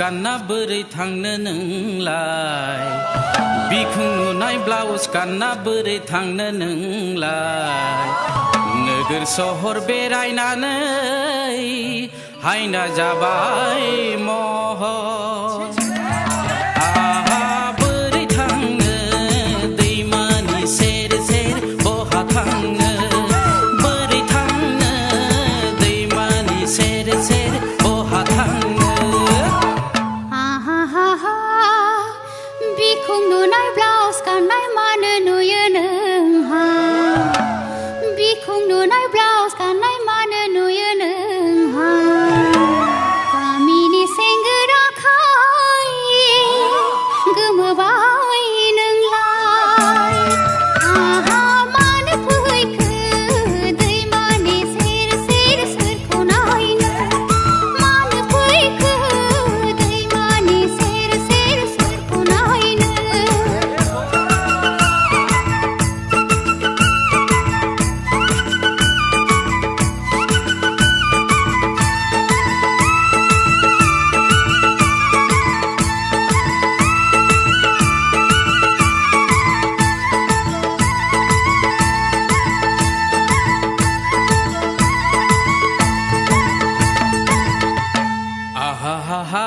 गानना बोरै थांनो नोंलाय बिखुं नुनाय ब्लाउस गानना बोरै थांनो नोंलाय नोगोर सहर बेरायनानै हायना जाबाय महर आहा बोरै थांनो दैमानि सेर सेर बहा थांनो बोरै थांनो दैमानि सेर सेर बहा थांनो आहा बिखुं नुनाय ब्लाउस गाननाय मानो नुयो नोंहा बिखुं नुनाय ब्लाउस गाननाय मानो नुयो नोंहा गामिनि सेंग्राखाय गोमोबाय नोंलाय आहा मानो फैखो दैमानि सेर सेर सोरखौ नायनो मानो फैखो दैमानि सेर सेर सोरखौ नायनो आहा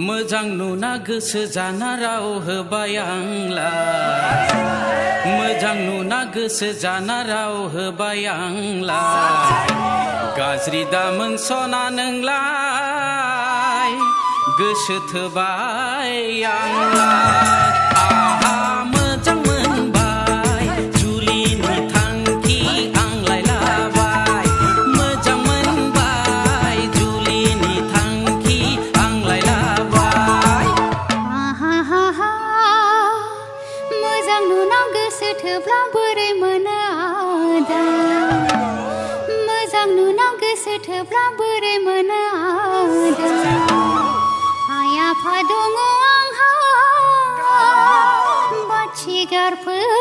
मोजां नुना गोसो जाना राव होबाय आंलाय मोजां नुना गोसो जाना राव होबाय आंलाय गाज्रि दामोन सना नोंलाय गोसो थोबाय आंलाय आहा मोजां मोनबाय जुलिनि थांखि आंलाय लाबाय मोजां मोनबाय जुलिनि थांखि आंलाय लाबाय आहा मोजां नुना गोसो थोब्ला बोरै मोनो आदा मोजां नुना गोसो थोब्ला बोरै मोनो आदा आइ आफा दङ आंहा बाथिगारफोर